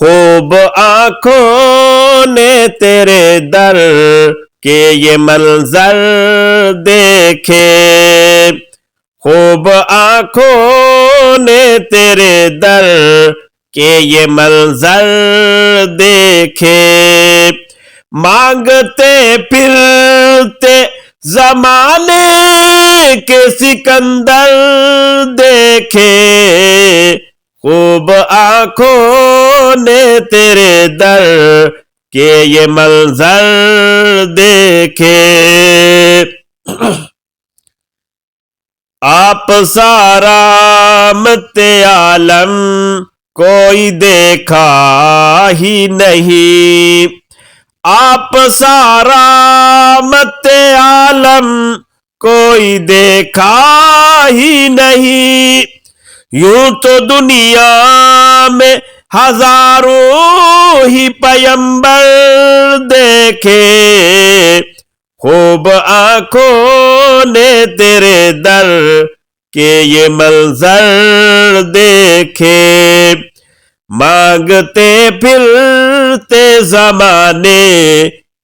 خوب آنکھوں نے تیرے در کے یہ منظر دیکھے، خوب آنکھوں نے تیرے در کے یہ منظر دیکھے، مانگتے پھرتے زمانے کے سکندر دیکھے، خوب آنکھوں نے تیرے در کے یہ منظر دیکھے۔ آپ سارا مت عالم کوئی دیکھا ہی نہیں، آپ سارا مت عالم کوئی دیکھا ہی نہیں، یوں تو دنیا میں ہزاروں ہی پیمبر دیکھے، خوب آنکھوں نے تیرے در کے یہ منظر دیکھے، مانگتے پھرتے زمانے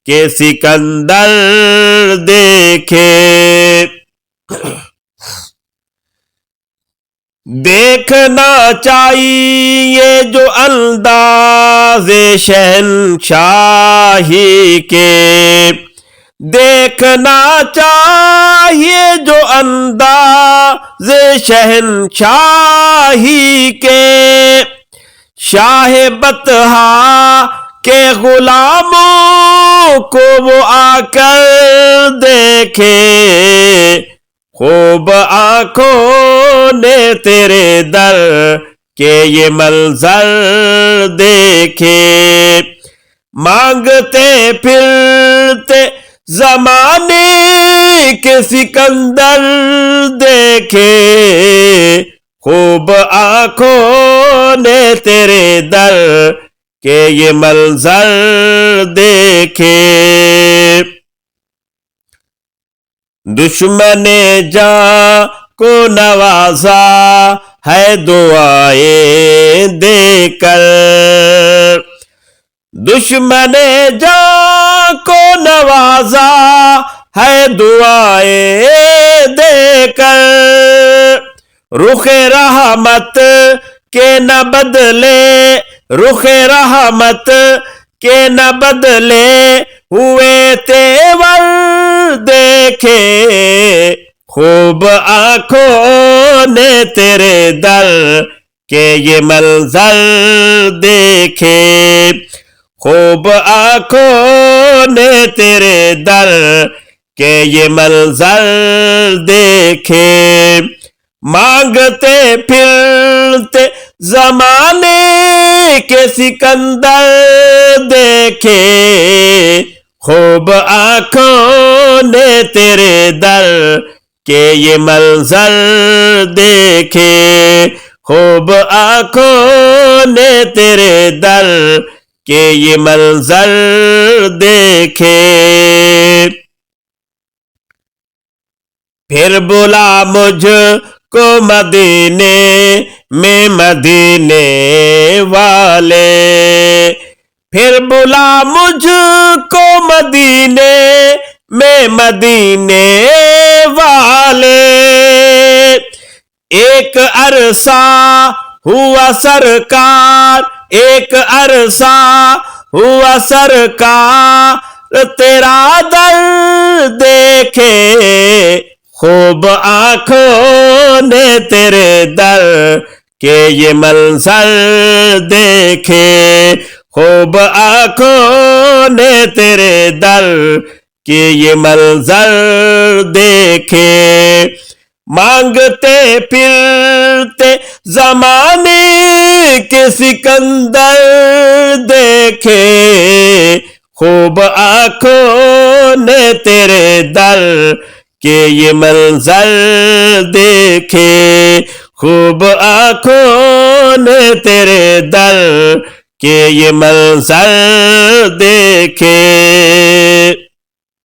کے سکندر دیکھے، دیکھنا چاہیے جو انداز شہنشاہی کے، دیکھنا چاہیے جو انداز شہنشاہی کے، شاہ بطحا کے غلاموں کو وہ آ کر دیکھے، خوب آنکھوں نے تیرے در کے یہ منظر دیکھے، مانگتے پھرتے زمانے کے سکندر دیکھے، خوب آنکھوں نے تیرے در کے یہ منظر دیکھے، دشمن جاں کو نوازا ہے دعائیں دے کر، دشمن جاں کو نوازا ہے دعائیں دے کر، رخ رحمت کے نہ بدلے، رخ رحمت کے نہ بدلے ہوئے تیور دیکھے، خوب آنکھوں نے تیرے در کے یہ منظر دیکھے، خوب آنکھوں نے تیرے در کے یہ منظر دیکھے، مانگتے پھرتے زمانے کے سکندر دیکھے، خوب آنکھوں نے تیرے در کے یہ منظر دیکھے، خوب آنکھوں نے تیرے در کے یہ منظر دیکھے، پھر بلا مجھ کو مدینے میں مدینے والے، پھر بلا مجھ کو مدینے میں مدینے والے، ایک عرصہ ہوا سرکار، ایک عرصہ ہوا سرکار تیرا در دیکھے، خوب آنکھوں نے تیرے در کے یہ منظر دیکھے، خوب آنکھوں نے تیرے در کے یہ منظر دیکھے، مانگتے پھرتے زمانے کے سکندر دیکھے، خوب آنکھوں نے تیرے در کے یہ منظر دیکھے، خوب آنکھوں نے تیرے در کے یہ منظر دیکھے۔